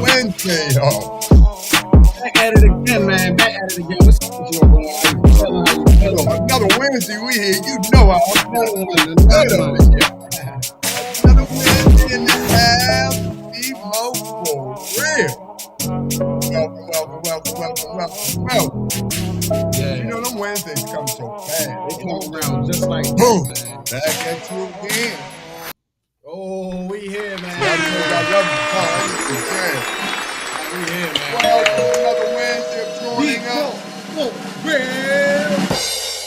Wednesday, y'all. Back at it again, man. Back at it again. What's up with you, boy? Another Wednesday we here. You know another Wednesday in the house. BMore4Real. Welcome. Yeah. You know them Wednesdays come so fast. They come around just like boom. Back at you again. Oh, we here, man. I love you, we here, man. Well, another Wednesday of joining us.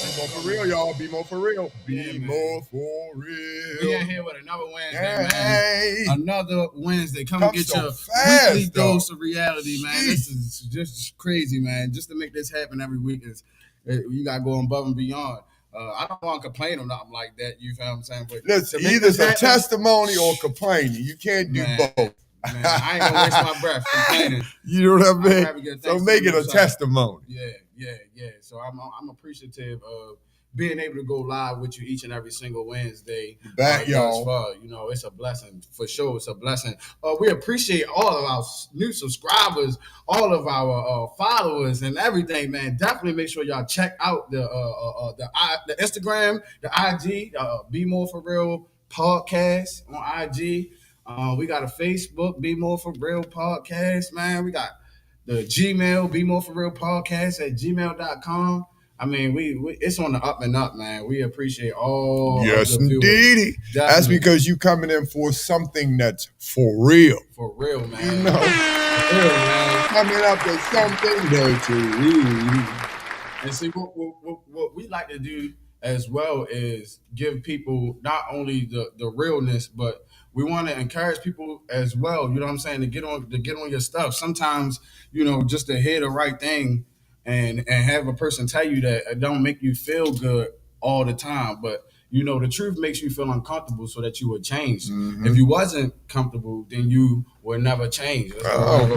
BMore4Real, y'all. BMore4Real. BMore4Real. We in here with another Wednesday, hey. Man. Another Wednesday. Come get so your fast, weekly dose of reality, man. Jeez. This is just crazy, man. Just to make this happen every week you got to go above and beyond. I don't want to complain or nothing like that. You feel what I'm saying? But listen, either it's a testimony or complaining. You can't do both. Man, I ain't gonna waste my breath complaining. You know what I mean? So make it a testimony. Yeah. So I'm appreciative of being able to go live with you each and every single Wednesday. Back, y'all. You know, it's a blessing for sure. It's a blessing. We appreciate all of our new subscribers, all of our followers, and everything, man. Definitely make sure y'all check out the Instagram, the IG, BMore4Real Podcast on IG. We got a Facebook, BMore4Real Podcast, man. We got the Gmail, BMore4Real Podcast at gmail.com. I mean, we it's on the up and up, man. We appreciate all. Yes, indeed. That's because you coming in for something that's for real. For real, man. You know, for real, man. Coming up with something that's real. And see, what we like to do as well is give people not only the realness, but we want to encourage people as well. You know what I'm saying? To get on your stuff. Sometimes, you know, just to hear the right thing. And have a person tell you that it don't make you feel good all the time, but you know the truth makes you feel uncomfortable so that you would change. Mm-hmm. If you wasn't comfortable, then you would never change. Well,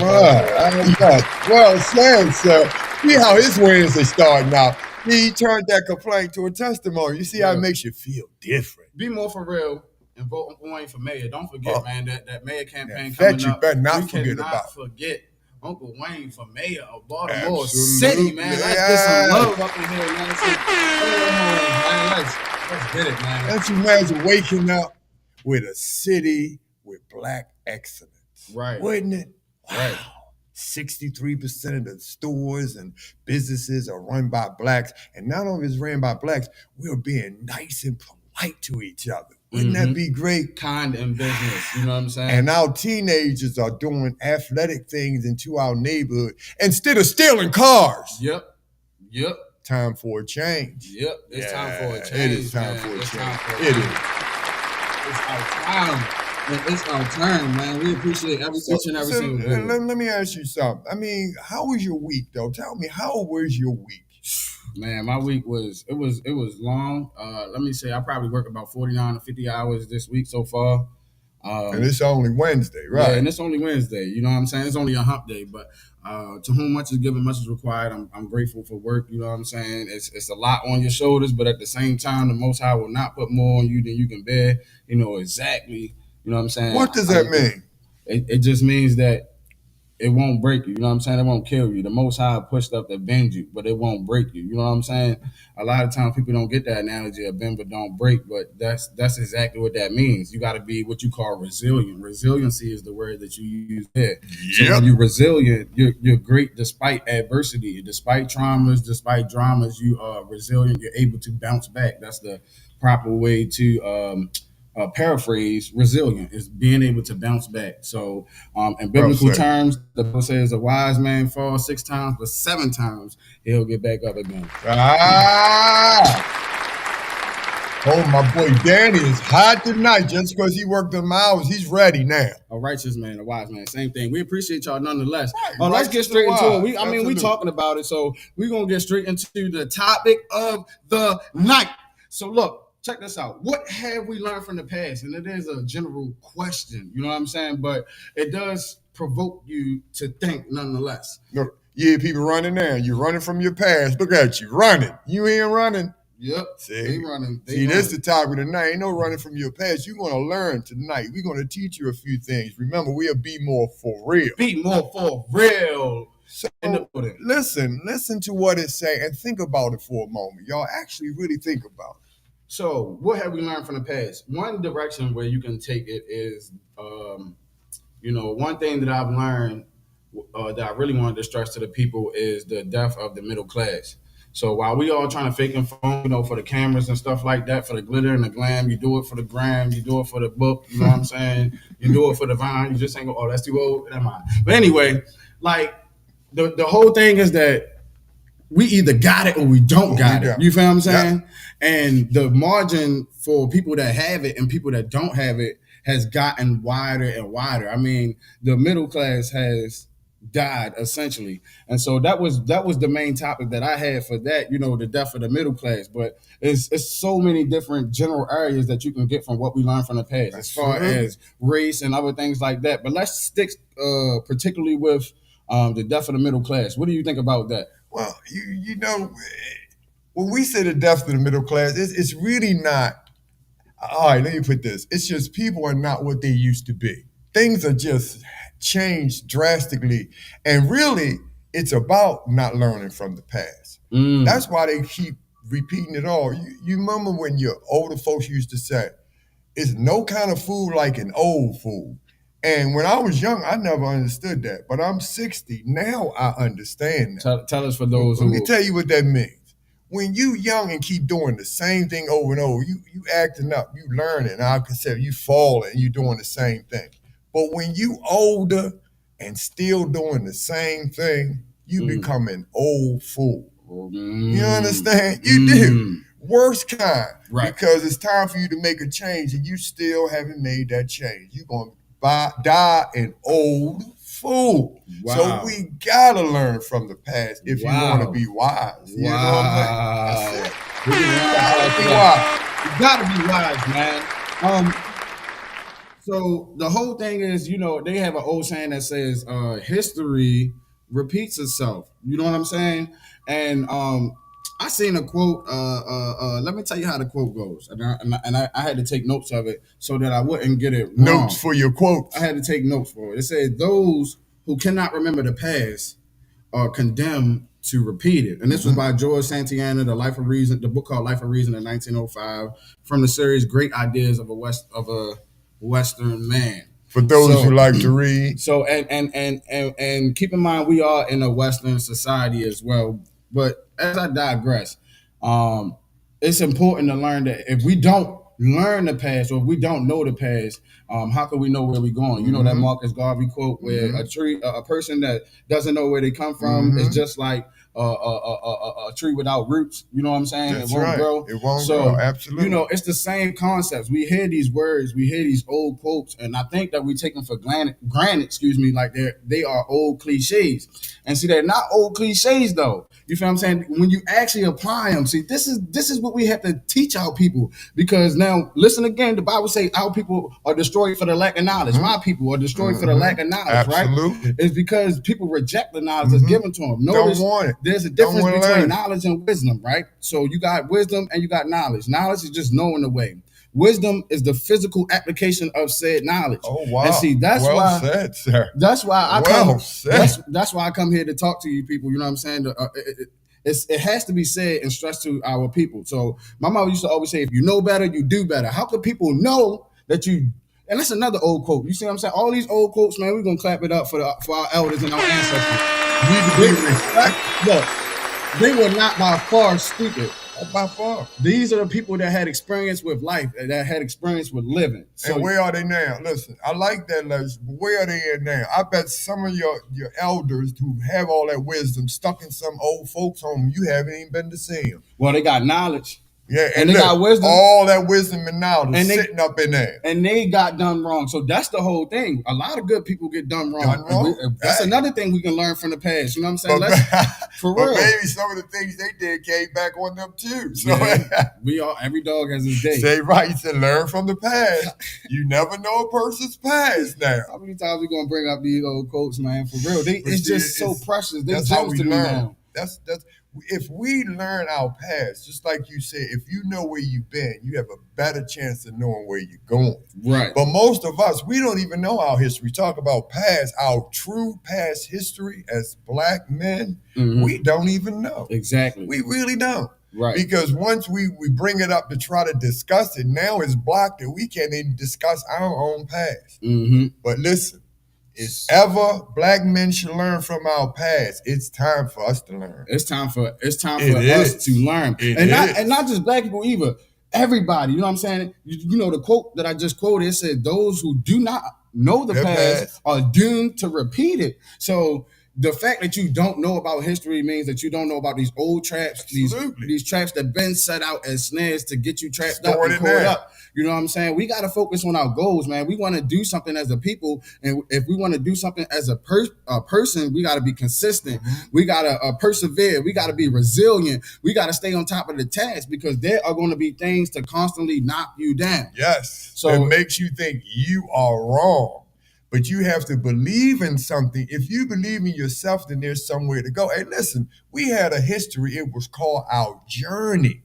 Sam, sir, see how his Wednesday starting out. He turned that complaint to a testimony. You see how it makes you feel different. BMore4Real and vote Wayne for mayor. Don't forget, man, that mayor campaign coming up. You better not forget about. Uncle Wayne for mayor of Baltimore City, man. Let's get some love up in here, man. Let's get it, man. Let's imagine waking up with a city with black excellence. Right. Wouldn't it? Wow. Right. 63% of the stores and businesses are run by blacks. And not only is it ran by blacks, we're being nice and polite to each other. Wouldn't that be great? Kind in business, you know what I'm saying? And our teenagers are doing athletic things into our neighborhood instead of stealing cars. Yep. Time for a change. Yep. It's time for a change. It is time for a change. It is. It's our time. It's our turn, man. We appreciate each and every single day. Let me ask you something. I mean, how was your week, though? Tell me, how was your week? Man, my week was long. Let me say I probably worked about 49 to 50 hours this week so far. And it's only Wednesday, right? Yeah, and it's only Wednesday. You know what I'm saying? It's only a hump day, but to whom much is given, much is required. I'm grateful for work. You know what I'm saying? It's a lot on your shoulders, but at the same time, the Most High will not put more on you than you can bear. You know exactly. You know what I'm saying? What does that mean? It just means that it won't break you. You know what I'm saying? It won't kill you. The Most High push stuff that bend you, but it won't break you. You know what I'm saying? A lot of times people don't get that analogy of bend but don't break, but that's exactly what that means. You got to be what you call resilient. Resiliency is the word that you use there. Yep. So when you're resilient, you're great despite adversity, despite traumas, despite dramas. You are resilient. You're able to bounce back. That's the proper way to paraphrase, resilient is being able to bounce back. So, in biblical terms, the Bible says a wise man falls 6 times, but 7 times he'll get back up again. Oh, my boy Danny is hot tonight. Just because he worked them hours, he's ready now. A righteous man, a wise man, same thing. We appreciate y'all nonetheless. Let's get straight into it. We talking about it, so we're going to get straight into the topic of the night. So look, check this out. What have we learned from the past? And it is a general question, you know what I'm saying? But it does provoke you to think nonetheless. Look, yeah, people running now. You're running from your past. Look at you, running. You ain't running. Yep. See, this is the topic of the night. Ain't no running from your past. You're going to learn tonight. We're going to teach you a few things. Remember, we are BMore4Real. BMore4Real. So listen to what it say and think about it for a moment. Y'all actually really think about it. So what have we learned from the past? One direction where you can take it is, one thing that I've learned that I really wanted to stress to the people is the death of the middle class. So while we all trying to fake and phone, for the cameras and stuff like that, for the glitter and the glam, you do it for the gram, you do it for the book, you know what I'm saying? You do it for the Vine, you just ain't go, oh, that's too old, never mind. But anyway, like the whole thing is that we either got it or we don't got it. You feel what I'm saying? Yep. And the margin for people that have it and people that don't have it has gotten wider and wider. I mean, the middle class has died essentially, and so that was the main topic that I had for that, the death of the middle class. But it's so many different general areas that you can get from what we learned from the past, as far as race and other things like that. But let's stick particularly with the death of the middle class. What do you think about that? Well, when we say the death of the middle class, it's really not. All right, let me put this. It's just people are not what they used to be. Things are just changed drastically, and really it's about not learning from the past. That's why they keep repeating it all. You remember when your older folks used to say, it's no kind of food like an old food. And when I was young, I never understood that, but I'm 60 now. I understand that. Tell us for those Let me tell you what that means. When you young and keep doing the same thing over and over, you acting up, you learning. I could say you falling, you doing the same thing. But when you older and still doing the same thing, you become an old fool. You understand? You do. Worst kind. Right. Because it's time for you to make a change and you still haven't made that change. You're going to die an old fool. Wow. So we got to learn from the past if you want to be wise. You know what I'm saying? That's it. You got to be wise, man. So the whole thing is, they have an old saying that says, history repeats itself. You know what I'm saying? And I seen a quote. Let me tell you how the quote goes. And I had to take notes of it so that I wouldn't get it wrong. Notes for your quote. I had to take notes for it. It said, those who cannot remember the past are condemned to repeat it. And this was by George Santayana, the book called Life of Reason in 1905, from the series Great Ideas of a Western Man. For those who like to read. So and keep in mind we are in a Western society as well. But as I digress, it's important to learn that if we don't learn the past or if we don't know the past, how can we know where we're going? You know that Marcus Garvey quote where a person that doesn't know where they come from is just like a tree without roots. You know what I'm saying? That's it won't grow. It won't grow. Absolutely. It's the same concepts. We hear these words, we hear these old quotes, and I think that we take them for granted, like they are old cliches. And see, they're not old cliches though. You feel what I'm saying? When you actually apply them, see, this is what we have to teach our people. Because now, listen again, the Bible says our people are destroyed for the lack of knowledge. My people are destroyed for the lack of knowledge, Absolutely. Right? It's because people reject the knowledge that's given to them. Notice don't want it. There's a difference between knowledge and wisdom, right? So you got wisdom and you got knowledge. Knowledge is just knowing the way. Wisdom is the physical application of said knowledge. Oh wow! And see, that's why said, sir. That's why I come. That's why I come here to talk to you people. You know what I'm saying? It has to be said and stressed to our people. So my mom used to always say, "If you know better, you do better." How can people know that you? And that's another old quote. You see what I'm saying? All these old quotes, man. We're gonna clap it up for our elders and our ancestors. Look, they were not by far stupid. By far. These are the people that had experience with life, that had experience with living. So, and where are they now? Listen, I like that, Les, but where are they at now? I bet some of your elders who have all that wisdom stuck in some old folks' home, you haven't even been to see them. Well, they got knowledge. Yeah, and they got wisdom. All that wisdom and knowledge sitting up in there. And they got done wrong. So that's the whole thing. A lot of good people get done wrong. That's another thing we can learn from the past. You know what I'm saying? For real. But maybe some of the things they did came back on them too. So every dog has his day. Say right, you said learn from the past. You never know a person's past now. How many times we gonna bring up these old quotes, man? For real. It's just so precious. That's how we learn. That's if we learn our past, just like you said, if you know where you've been, you have a better chance of knowing where you're going. Right. But most of us, we don't even know our history. We talk about past, our true past history as Black men, we don't even know. Exactly. We really don't. Right. Because once we bring it up to try to discuss it, now it's blocked and we can't even discuss our own past. But listen. If ever Black men should learn from our past, it's time for us to learn. It's time for us to learn. And not just Black people either. Everybody, you know what I'm saying? You know the quote that I just quoted, it said, those who do not know the past are doomed to repeat it. So the fact that you don't know about history means that you don't know about these old traps, these traps that been set out as snares to get you trapped up and caught up. You know what I'm saying? We got to focus on our goals, man. We want to do something as a people, and if we want to do something as a person, we got to be consistent. We got to persevere. We got to be resilient. We got to stay on top of the task because there are going to be things to constantly knock you down. Yes. So it makes you think you are wrong. But you have to believe in something. If you believe in yourself, then there's somewhere to go. Hey, listen, we had a history. It was called our journey,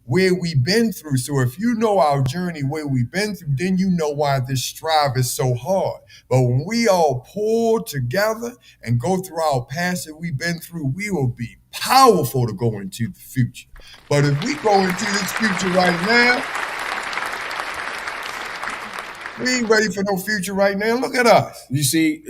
where we've been through. So if you know our journey, where we've been through, then you know why this strive is so hard. But when we all pull together and go through our past that we've been through, we will be powerful to go into the future. But if we go into this future right now, we ain't ready for no future right now. Look at us. You see,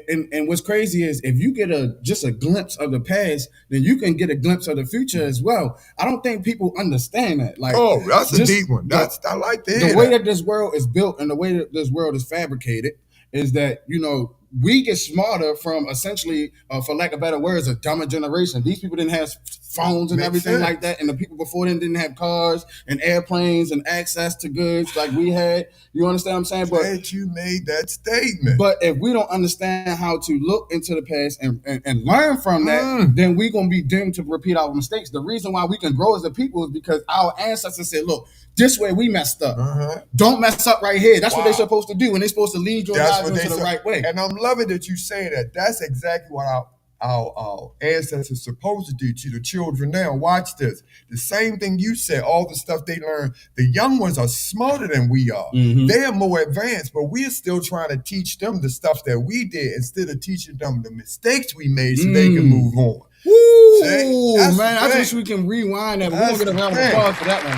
and what's crazy is if you get just a glimpse of the past, then you can get a glimpse of the future as well. I don't think people understand that. Like, that's a deep one. I like that. The way that this world is built and the way that this world is fabricated is that, you know, we get smarter from essentially, for lack of better words, a dumber generation. These people didn't have phones and everything like that, and the people before them didn't have cars and airplanes and access to goods like we had. You understand what I'm saying? But you made that statement. But if we don't understand how to look into the past and learn from that, then we're going to be doomed to repeat our mistakes. The reason why we can grow as a people is because our ancestors said, look, this way we messed up. Don't mess up right here. That's what they're supposed to do, and they're supposed to lead your lives into the right way. And I'm loving that you say that. That's exactly what our ancestors are supposed to do to the children now. Watch this. The same thing you said, all the stuff they learn. The young ones are smarter than we are. They are more advanced, but we're still trying to teach them the stuff that we did instead of teaching them the mistakes we made so they can move on. Woo, man, I wish we can rewind that. We're going to get a round of applause for that one.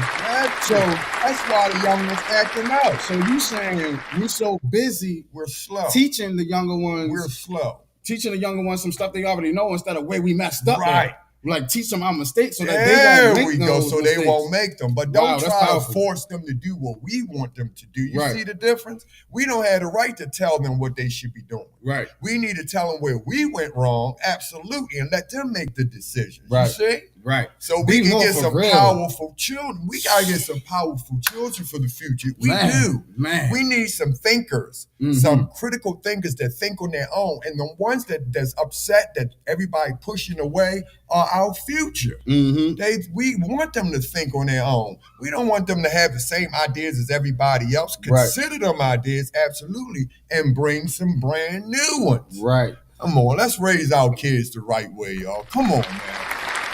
So that's why the young ones acting out. So you saying we're so busy, we're slow. Teaching the younger ones. We're slow. Teaching the younger ones some stuff they already know instead of where we messed up. Right. Like teach them our mistakes so that they won't make those mistakes. They won't make them. But don't try to force them to do what we want them to do. You see the difference? We don't have the right to tell them what they should be doing. Right. We need to tell them where we went wrong, absolutely, and let them make the decision. Right. You see? Right. So we can get some powerful children. We got to get some powerful children for the future. We do. Man. We need some thinkers, some critical thinkers that think on their own. And the ones that's upset that everybody pushing away are our future. We want them to think on their own. We don't want them to have the same ideas as everybody else. Consider them ideas, absolutely, and bring some brand new ones. Right. Come on, let's raise our kids the right way, y'all. Come on, man.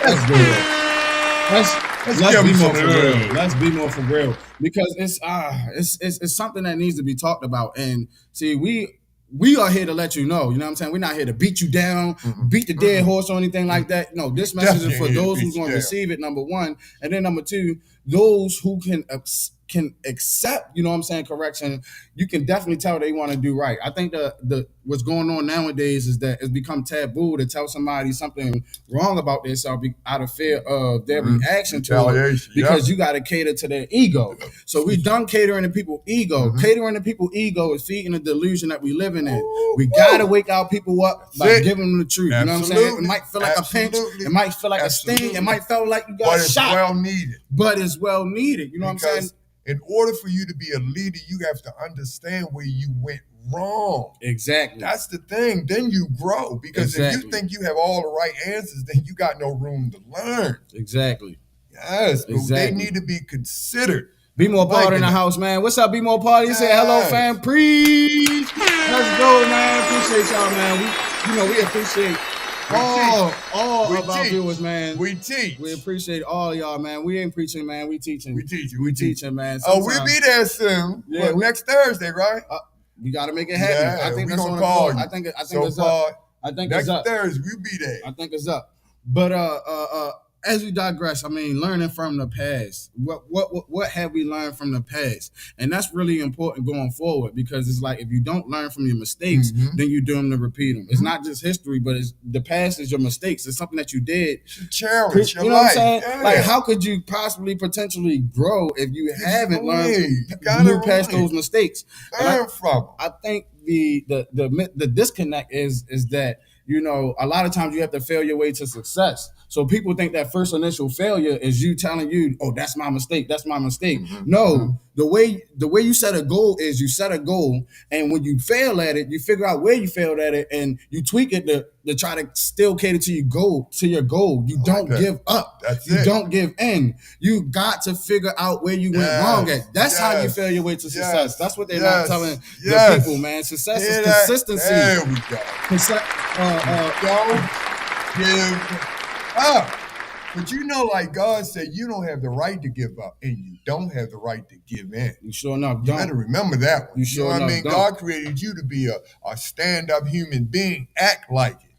Let's do it. Let's be more for real. Let's be more for real because it's something that needs to be talked about. And see, we are here to let you know. You know what I'm saying? We're not here to beat you down, beat the dead horse or anything like that. No, this message is for those who's going to receive it. Number one, and then number two, those who can accept, you know what I'm saying, correction, you can definitely tell they want to do right. I think the what's going on nowadays is that it's become taboo to tell somebody something wrong about themselves out of fear of their reaction to it, because you got to cater to their ego. So we done catering to people's ego. Catering to people's ego is feeding the delusion that we living in. We got to wake our people up by giving them the truth. You know what I'm saying? It might feel like a pinch. It might feel like a sting. It might feel like you got shot. Well needed. But it's well needed. You know what I'm saying? In order for you to be a leader, you have to understand where you went wrong. Exactly. That's the thing. Then you grow. Because if you think you have all the right answers, then you got no room to learn. Exactly. Yes, but they need to be considered. BMore Party in the house, man. What's up, BMore Party? You say hello, fam. Preach. Let's go, man. Appreciate y'all, man. We appreciate all of our viewers, man. We teach. We appreciate all y'all, man. We ain't preaching, man. We teaching. We teaching, man. We'll be there soon. Yeah, next Thursday, right? We got to make it happen. Yeah, I think that's on the call call. I think it's up. I think next it's up. Thursday, we'll be there. I think it's up. But as we digress, I mean, learning from the past. What have we learned from the past? And that's really important going forward, because it's like if you don't learn from your mistakes, then you're doomed to repeat them. It's not just history, but the past is your mistakes. It's something that you did. Challenge your you know life. What I'm saying? Yeah. Like, how could you possibly potentially grow if you haven't moved past those mistakes? Learn from them. I think the disconnect is that, a lot of times you have to fail your way to success. So people think that first initial failure is you telling you, oh, that's my mistake. That's my mistake. No, the way you set a goal is you set a goal, and when you fail at it, you figure out where you failed at it, and you tweak it to try to still cater to your goal. You don't give up. You don't give in. You got to figure out where you went wrong at. That's how you fail your way to success. That's what they're not telling the people, man. Success is consistency. There we go. Don't give up. But like God said, you don't have the right to give up, and you don't have the right to give in. You sure enough don't. You better remember that one. You sure know what enough I mean? don't. God created you to be a stand-up human being. Act like it.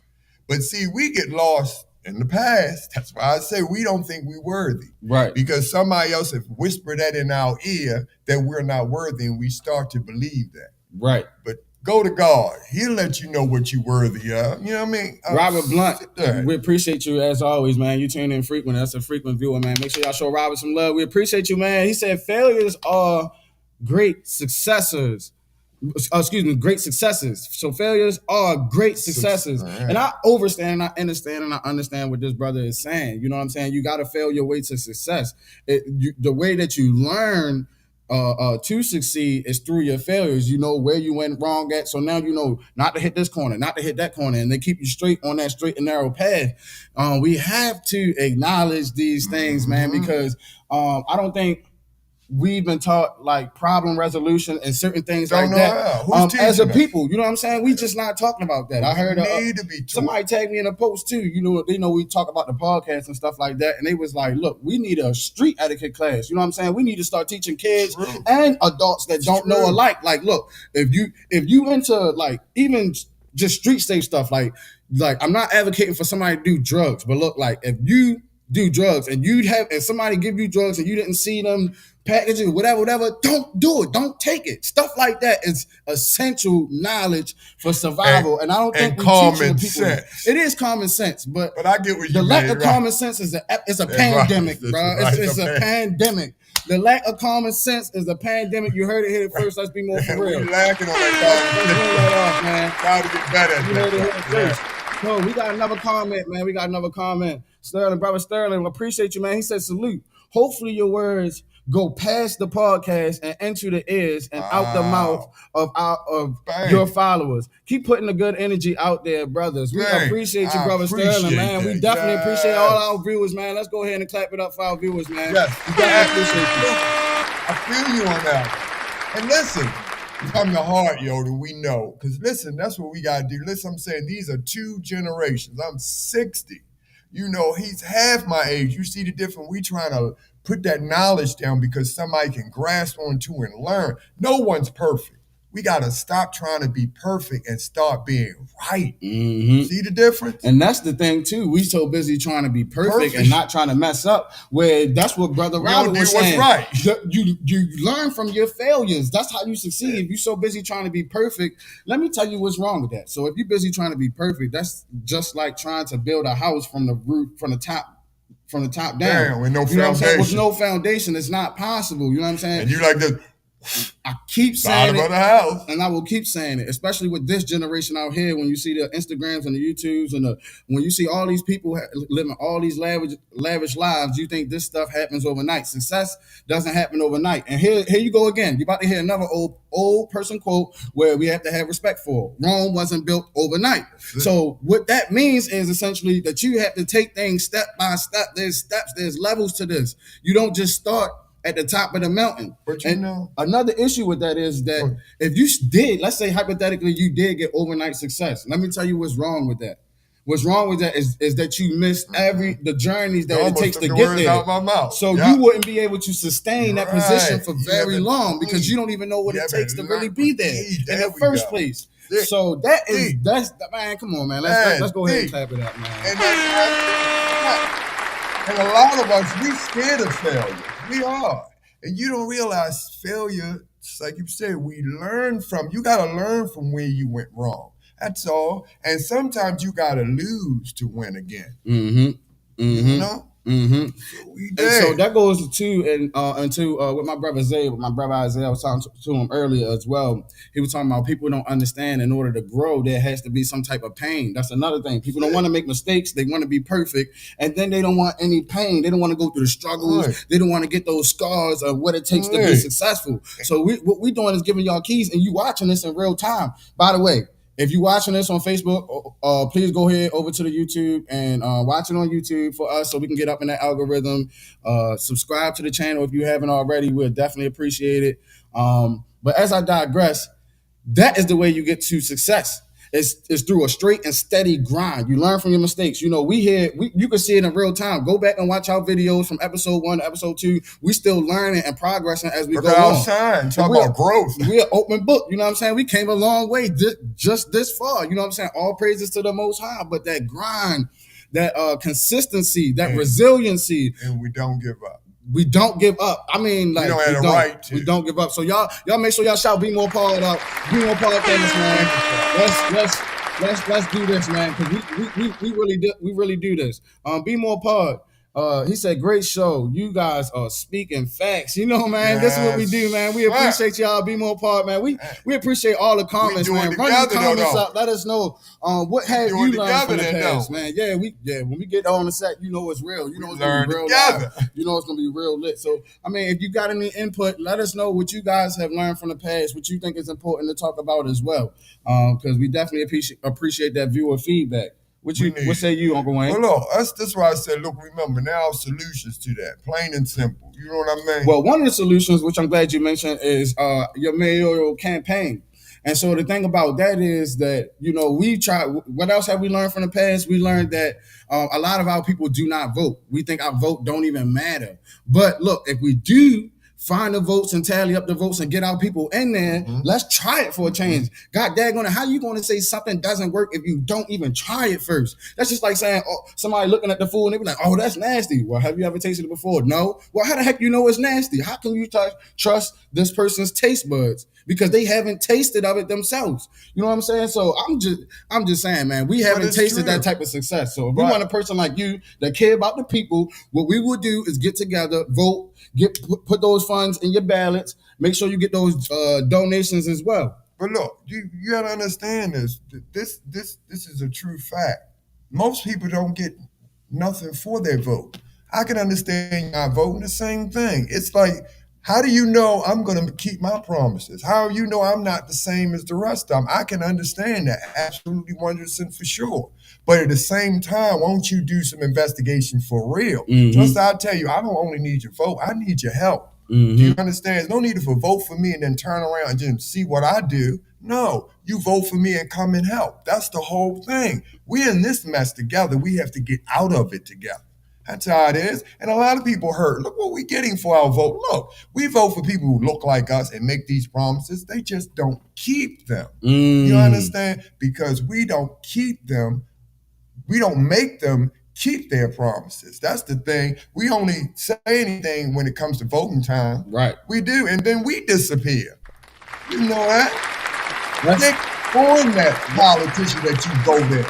But see, we get lost in the past. That's why I say we don't think we're worthy. Right. Because somebody else have whispered that in our ear that we're not worthy, and we start to believe that. Right. But go to God. He'll let you know what you're worthy of. You know what I mean? Robert Blunt, we appreciate you as always, man. You tune in frequent. That's a frequent viewer, man. Make sure y'all show Robert some love. We appreciate you, man. He said failures are great successors. Great successes. So failures are great successes. And I understand what this brother is saying. You know what I'm saying? You got to fail your way to success. The way that you learn to succeed is through your failures. You know where you went wrong at, so now you know not to hit this corner, not to hit that corner, and they keep you straight on that straight and narrow path. We have to acknowledge these things, man, because I don't think we've been taught like problem resolution and certain things like that as a people. You know what I'm saying? We just not talking about that. I heard somebody tagged me in a post too. They know we talk about the podcast and stuff like that, and they was like, "Look, we need a street etiquette class." You know what I'm saying? We need to start teaching kids and adults that don't know alike. Like, look, if you into like even just street safe stuff, like I'm not advocating for somebody to do drugs, but look, like if you do drugs and somebody give you drugs and you didn't see them packaging, whatever, don't do it. Don't take it. Stuff like that is essential knowledge for survival. And I don't think we teaching people sense. It is common sense, but I get what you the lack of common sense is a pandemic, bro. It's a pandemic. The lack of common sense is a pandemic. You heard it here first. Let's be more for real. We're lacking on that off, man. Try to get better at you heard it here first. So we got another comment, man. Sterling, brother Sterling, appreciate you, man. He said, salute. Hopefully your words go past the podcast and into the ears and out the mouth of your followers. Keep putting the good energy out there, brothers. We appreciate you, brother Sterling, man. We definitely appreciate all our viewers, man. Let's go ahead and clap it up for our viewers, man. Yes, we definitely appreciate you. I feel you on that. And listen, from the heart, Yoda, we know. Because listen, that's what we got to do. Listen, I'm saying these are two generations. I'm 60. He's half my age. You see the difference? We trying to put that knowledge down because somebody can grasp onto and learn. No one's perfect. We got to stop trying to be perfect and start being right. Mm-hmm. See the difference? And that's the thing too. We so busy trying to be perfect and not trying to mess up. Where that's what Brother Robert was saying. Right. You learn from your failures. That's how you succeed. If you're so busy trying to be perfect, let me tell you what's wrong with that. So if you're busy trying to be perfect, that's just like trying to build a house from the roof, from the top down. Damn, with no foundation. With no foundation, it's not possible. You know what I'm saying? And you like the I keep saying it, the house. and I will keep saying it, especially with this generation out here. When you see the Instagrams and the YouTubes, and when you see all these people living all these lavish lives, you think this stuff happens overnight. Success doesn't happen overnight. And here you go again. You're about to hear another old person quote where we have to have respect for. Rome wasn't built overnight. So what that means is essentially that you have to take things step by step. There's steps. There's levels to this. You don't just start at the top of the mountain. But another issue with that is that if you did, let's say hypothetically, you did get overnight success. Let me tell you what's wrong with that. What's wrong with that is that you missed the journeys that it takes to get there. Out my mouth. So you wouldn't be able to sustain that position for very long because you don't even know what it takes to really be there in the first place. So that's man, come on, man. Let's go ahead and clap it up, man. And a lot of us, we scared of failure. We are. And you don't realize failure, like you said, you got to learn from where you went wrong. That's all. And sometimes you got to lose to win again. Mm-hmm. Mm-hmm. You know? Mm-hmm. And so that goes into with my brother Zay, with my brother Isaiah. I was talking to him earlier as well. He was talking about people don't understand in order to grow, there has to be some type of pain. That's another thing. People don't want to make mistakes. They want to be perfect. And then they don't want any pain. They don't want to go through the struggles. Right. They don't want to get those scars of what it takes to be successful. So what we're doing is giving y'all keys, and you watching this in real time. By the way, if you're watching this on Facebook, please go ahead over to the YouTube and watch it on YouTube for us so we can get up in that algorithm. Subscribe to the channel if you haven't already. We'll definitely appreciate it. But as I digress, that is the way you get to success. It's through a straight and steady grind. You learn from your mistakes. You know, you can see it in real time. Go back and watch our videos from episode 1 to episode 2. We still learning and progressing as we go on. Talk about growth. We're an open book. You know what I'm saying? We came a long way just this far. You know what I'm saying? All praises to the Most High. But that grind, that consistency, that resiliency. And we don't give up. We don't give up. I mean, like, we don't give up. So y'all make sure y'all shout BMore Pod out. BMore Podcast, man. Let's do this, man, because we really do this. BMore Pod. He said, great show. You guys are speaking facts. You know, man, this is what we do, man. We appreciate y'all. BMore Pod, man. We appreciate all the comments, man. Run your comments up. Let us know what have you learned from the past, man. Yeah, when we get on the set, you know it's real. You know it's gonna be real live. You know it's gonna be real lit. So, I mean, if you got any input, let us know what you guys have learned from the past, what you think is important to talk about as well. Because we definitely appreciate that viewer feedback. What say you, Uncle Wayne? Well, look, that's why I said, look, remember, now solutions to that, plain and simple. You know what I mean? Well, one of the solutions, which I'm glad you mentioned, is your mayoral campaign. And so the thing about that is that, you know, what else have we learned from the past? We learned that a lot of our people do not vote. We think our vote don't even matter. But look, if we do find the votes and tally up the votes and get our people in there, let's try it for a change. God daggone it, how you going to say something doesn't work if you don't even try it first? That's just like saying, somebody looking at the food and they be like, oh, that's nasty. Well, have you ever tasted it before? No. Well, how the heck you know it's nasty? How can you trust this person's taste buds? Because they haven't tasted of it themselves. You know what I'm saying? So I'm just saying, man, we haven't tasted that type of success. So if we want a person like you that care about the people, what we will do is get together, vote, put those funds in your ballots, make sure you get those donations as well. But look, you got to understand this. This is a true fact. Most people don't get nothing for their vote. I can understand y'all voting the same thing. It's like, how do you know I'm going to keep my promises? How do you know I'm not the same as the rest of them? I can understand that, absolutely 100% for sure. But at the same time, won't you do some investigation for real? Just I tell you, I don't only need your vote, I need your help. Do you understand? There's no need for vote for me and then turn around and just see what I do. No, you vote for me and come and help. That's the whole thing. We're in this mess together. We have to get out of it together. That's how it is. And a lot of people hurt. Look what we're getting for our vote. Look, we vote for people who look like us and make these promises. They just don't keep them. You understand? Because we don't keep them. We don't make them keep their promises. That's the thing. We only say anything when it comes to voting time. Right. We do. And then we disappear. You know that? Make on that politician that you vote in.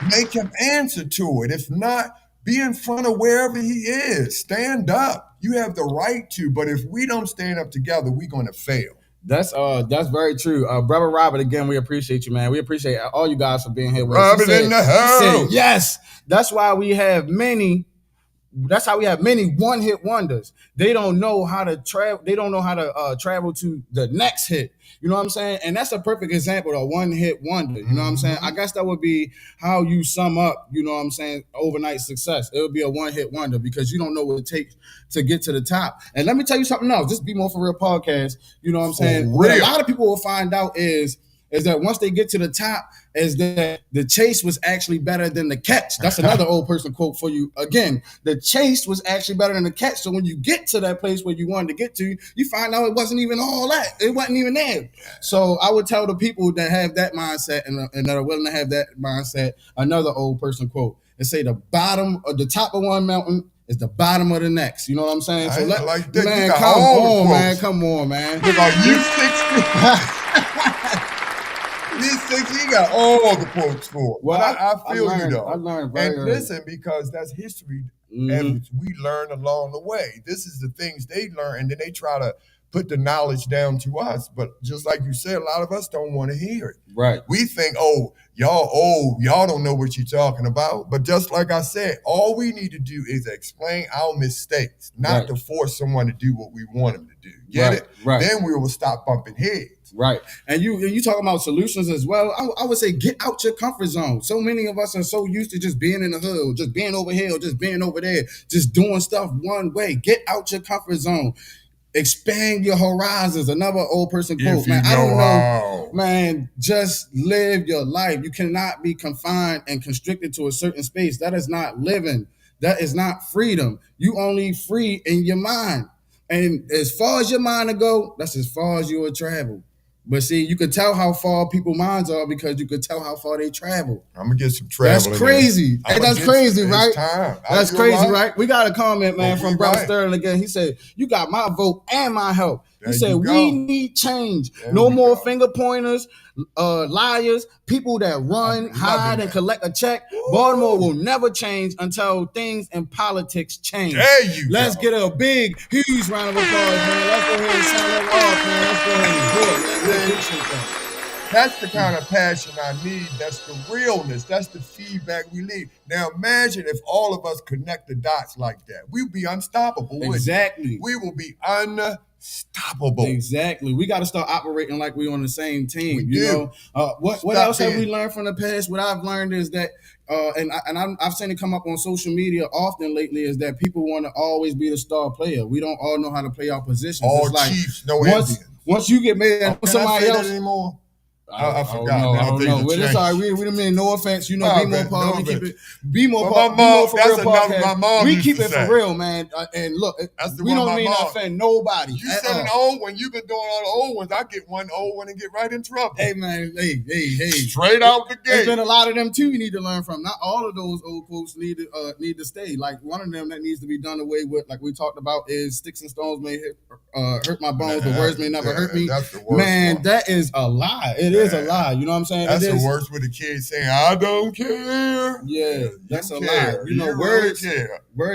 Make him answer to it. If not, be in front of wherever he is. Stand up. You have the right to, but if we don't stand up together, we're going to fail. That's very true. Brother Robert, again, we appreciate you, man. We appreciate all you guys for being here with us. Robert in the house. Yes. That's why we have many. That's how we have many one-hit wonders. They don't know how to travel. They don't know how to travel to the next hit. You know what I'm saying? And that's a perfect example of one-hit wonder. You know what I'm saying? I guess that would be how you sum up, you know what I'm saying, overnight success. It would be a one-hit wonder because you don't know what it takes to get to the top. And let me tell you something else. This BMore4Real Podcast, you know what I'm saying? What a lot of people will find out is that once they get to the top, is that the chase was actually better than the catch. That's another old person quote for you. Again, the chase was actually better than the catch. So when you get to that place where you wanted to get to, you find out it wasn't even all that. It wasn't even there. So I would tell the people that have that mindset and that are willing to have that mindset, another old person quote, and say the top of one mountain is the bottom of the next. You know what I'm saying? So like that. Man, come on, man. Look, are you 60? He got all the quotes for it. Well, I feel you though. I learned very early. Listen, because that's history, and we learn along the way. This is the things they learn, and then they try to put the knowledge down to us. But just like you said, a lot of us don't want to hear it. Right. We think, y'all don't know what you're talking about. But just like I said, all we need to do is explain our mistakes, not to force someone to do what we want them to do. Get it? Right. Then we will stop bumping heads. Right. And you talking about solutions as well. I would say get out your comfort zone. So many of us are so used to just being in the hood, just being over here, just being over there, just doing stuff one way. Get out your comfort zone. Expand your horizons. Another old person quote, man. I don't know, man. Just live your life. You cannot be confined and constricted to a certain space. That is not living. That is not freedom. You only free in your mind. And as far as your mind to go, that's as far as you will travel. But see, you can tell how far people's minds are because you can tell how far they travel. I'm gonna get some travel. That's crazy. Hey, that's crazy, right? That's crazy, right? We got a comment, man, from Brother Sterling again. He said, "You got my vote and my help." He said, "We need change. No more finger pointers, liars, people that run, hide, and collect a check. Baltimore will never change until things in politics change." Let's get a big, huge round of applause, man. Let's go ahead and sign it off, man. Let's go ahead and do it, man. We appreciate that. That's the kind of passion I need. That's the realness. That's the feedback we need. Now imagine if all of us connect the dots like that. We would be unstoppable. Exactly. We will be unstoppable. Exactly. We got to start operating like we're on the same team. You know, what else have we learned from the past? What I've learned is that, I've seen it come up on social media often lately, is that people want to always be the star player. We don't all know how to play our positions. All Chiefs, no Indians. Once you get made and somebody else anymore. I forgot. I don't know. We're sorry. We don't mean no offense. You know, BMore we keep it. BMore4Real Podcast. We keep it for real, man. And look, we don't mean to offend nobody. You said an old one. You've been doing all the old ones. I get one old one and get right in trouble. Hey, man. Hey. Straight out the gate. There's been a lot of them too. You need to learn from. Not all of those old quotes need to stay. Like one of them that needs to be done away with, like we talked about, is "Sticks and stones may hurt my bones, but words may never hurt me." That's the worst. Man, that is a lie. It is a lie. You know what I'm saying? That's the worst with the kids saying, "I don't care." Yeah, that's a lie. You know, words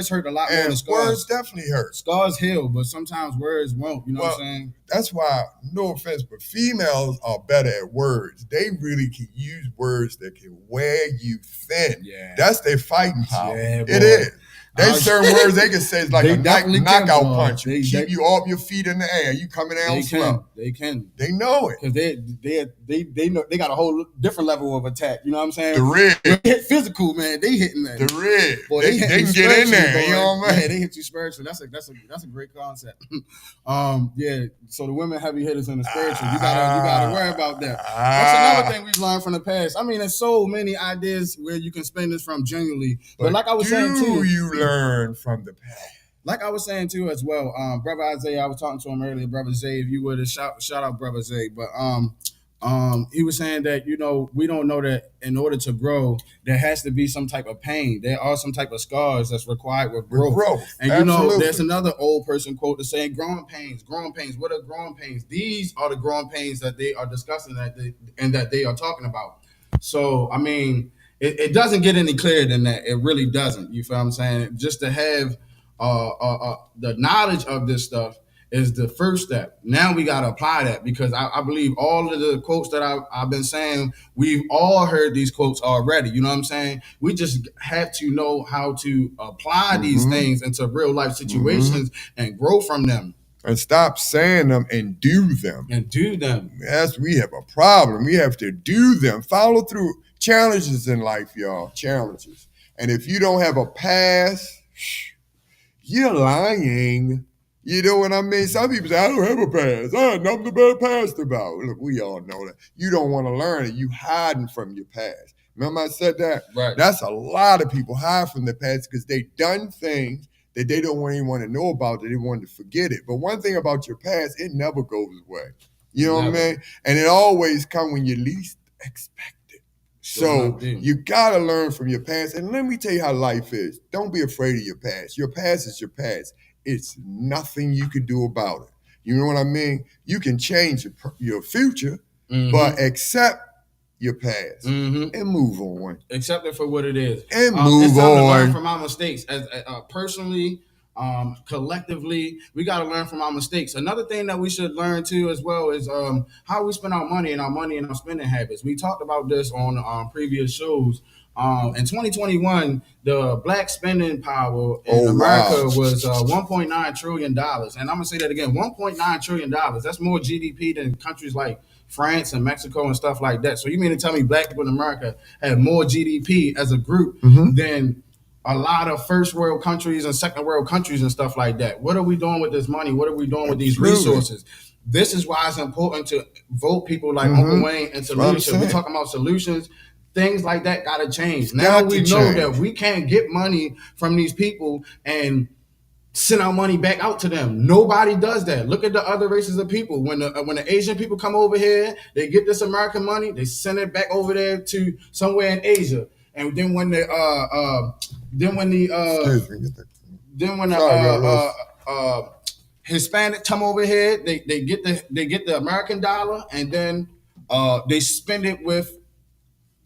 hurt a lot more than scars. Words definitely hurt. Scars heal, but sometimes words won't. You know what I'm saying? That's why, no offense, but females are better at words. They really can use words that can wear you thin. Yeah. That's their fighting power. Yeah, it is. There's certain words they can say, it's like a knockout punch. Keep you off your feet in the air. You coming down slow. They can. They know it. Because they know they got a whole different level of attack. You know what I'm saying? The red. They hit physical, man. They hitting that. The red. Boy, they can get in there. Boy. You know what I mean? Yeah, they hit you spiritually. That's a great concept. Yeah. So the women heavy hitters in the spiritual, you gotta worry about that. That's another thing we've learned from the past. I mean, there's so many ideas where you can spin this from genuinely. But like I was saying too, you learn learn from the past. Like I was saying too as well, brother Isaiah, I was talking to him earlier, brother Zay, if you would have shout out brother Zay, but he was saying that we don't know that in order to grow, there has to be some type of pain. There are some type of scars that's required with growth. And Absolutely. There's another old person quote that's saying, growing pains. What are growing pains? These are the growing pains that they are discussing that they are talking about. So I mean, it doesn't get any clearer than that. It really doesn't. You feel what I'm saying? Just to have the knowledge of this stuff is the first step. Now we got to apply that, because I believe all of the quotes that I've been saying, we've all heard these quotes already. You know what I'm saying? We just have to know how to apply these things into real life situations and grow from them. And stop saying them and do them. Yes, we have a problem. We have to do them. Follow through. Challenges in life, y'all. Challenges. And if you don't have a past, you're lying. You know what I mean? Some people say, I don't have a past. I have nothing to be past about. Look, we all know that. You don't want to learn it. You hiding from your past. Remember I said that? Right. That's a lot of people hide from their past because they done things that they don't even want to know about, that they want to forget it. But one thing about your past, it never goes away. You know what I mean? And it always comes when you least expect it. So you got to learn from your past. And let me tell you how life is. Don't be afraid of your past. Your past is your past. It's nothing you can do about it. You know what I mean? You can change your future, but accept your past and move on. Accept it for what it is. And move it's time on. to learn from our mistakes. As personally, collectively, we got to learn from our mistakes. Another thing that we should learn too as well is how we spend our money and our spending habits. We talked about this on previous shows. In 2021, the black spending power in America was $1.9 trillion. And I'm going to say that again, $1.9 trillion. That's more GDP than countries like France and Mexico and stuff like that. So you mean to tell me black people in America have more GDP as a group than a lot of first world countries and second world countries and stuff like that? What are we doing with this money? What are we doing with these resources? This is why it's important to vote people like Uncle Wayne into leadership. We're talking about solutions. Things like that got to change. Now we know that we can't get money from these people and send our money back out to them. Nobody does that. Look at the other races of people. When the Asian people come over here, they get this American money, they send it back over there to somewhere in Asia. And then when the Hispanic come over here, they get the American dollar, and then they spend it with.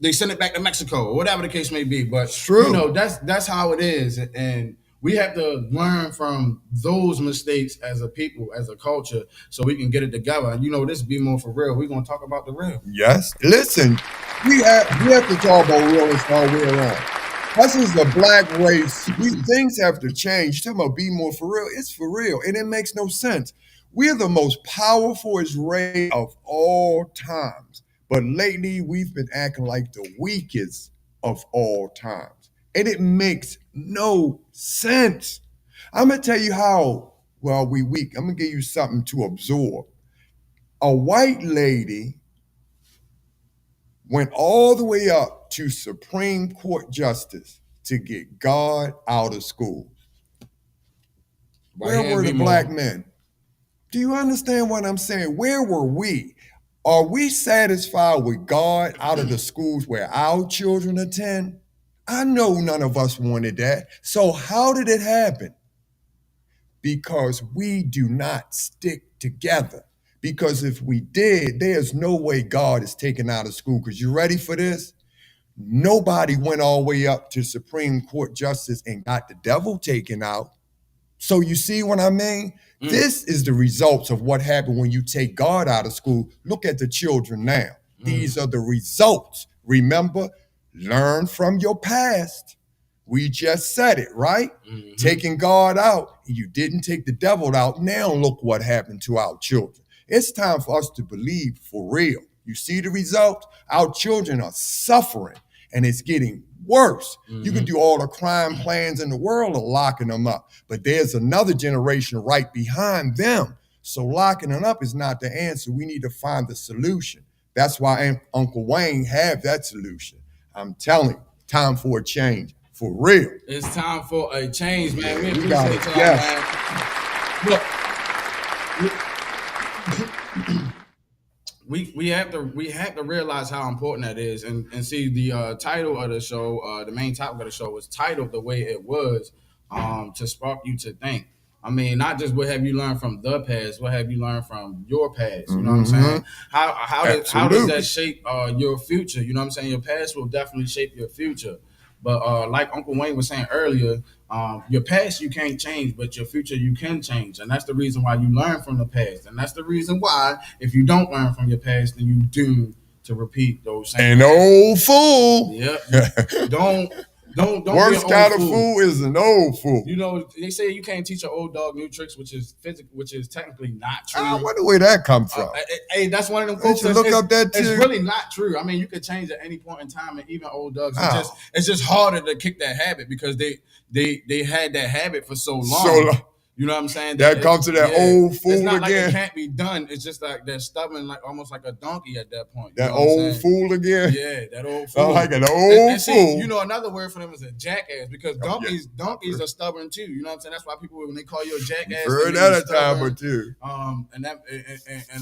They send it back to Mexico or whatever the case may be. But that's how it is. And we have to learn from those mistakes as a people, as a culture, so we can get it together. And this is BMore4Real. We're gonna talk about the real. Yes. Listen, we have to talk about realness all the way around. Us as the black race, things have to change. You're talking about BMore4Real. It's for real. And it makes no sense. We're the most powerful race of all times. But lately, we've been acting like the weakest of all times. And it makes no sense. I'm going to tell you how, we weak. I'm going to give you something to absorb. A white lady went all the way up to Supreme Court Justice to get God out of schools. Where were the black men? Do you understand what I'm saying? Where were we? Are we satisfied with God out of the schools where our children attend? I know none of us wanted that. So how did it happen? Because we do not stick together. Because if we did, there's no way God is taken out of school. Because you ready for this? Nobody went all the way up to Supreme Court Justice and got the devil taken out. So you see what I mean? This is the results of what happened when you take God out of school. Look at the children now. These are the results. Remember, learn from your past. We just said it, right? Taking God out, you didn't take the devil out. Now look what happened to our children. It's time for us to believe for real. You see the result? Our children are suffering, and it's getting worse. You can do all the crime plans in the world of locking them up, but there's another generation right behind them. So locking them up is not the answer. We need to find the solution. That's why Uncle Wayne have that solution. I'm telling you, time for a change. for real. It's time for a change, man. We got appreciate it. y'all, man. Look, we have to realize how important that is, and see the title of the show, the main topic of the show was titled the way it was, to spark you to think. I mean, not just what have you learned from the past, what have you learned from your past? You know what I'm saying? How does that shape your future? You know what I'm saying? Your past will definitely shape your future. But like Uncle Wayne was saying earlier, your past you can't change, but your future you can change. And that's the reason why you learn from the past. And that's the reason why if you don't learn from your past, then you doomed to repeat those same An old fool. Yep. Don't Worst be an kind of fool is an old fool. You know, they say you can't teach an old dog new tricks, which is technically not true. I wonder where that comes from. Hey, that's one of them quotes. Look up that too. It's really not true. I mean, you could change at any point in time, and even old dogs. It's just harder to kick that habit because they had that habit for so long. You know what I'm saying? That comes to that old fool it's not again. Like it can't be done. It's just like they're stubborn, like almost like a donkey at that point. That old fool again. Yeah, that old fool. I like an old fool. You know, another word for them is a jackass because donkeys are stubborn too. You know what I'm saying? That's why people when they call you a jackass, heard that a time or two. And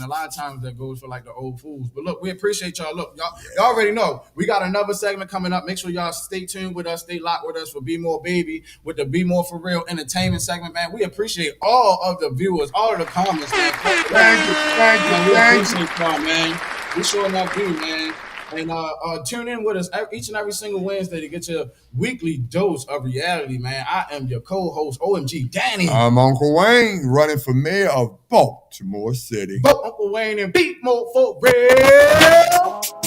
a lot of times that goes for like the old fools. But look, we appreciate y'all. Look, y'all already know we got another segment coming up. Make sure y'all stay tuned with us, stay locked with us for BMore Baby with the BMore4Real entertainment segment, man. We appreciate all of the viewers, all of the comments, man. Thank you. We appreciate y'all, man. We sure enough do, man. And tune in with us each and every single Wednesday to get your weekly dose of reality, man. I am your co-host, OMG Danny. I'm Uncle Wayne, running for mayor of Baltimore City. Vote Uncle Wayne and BMore4Real.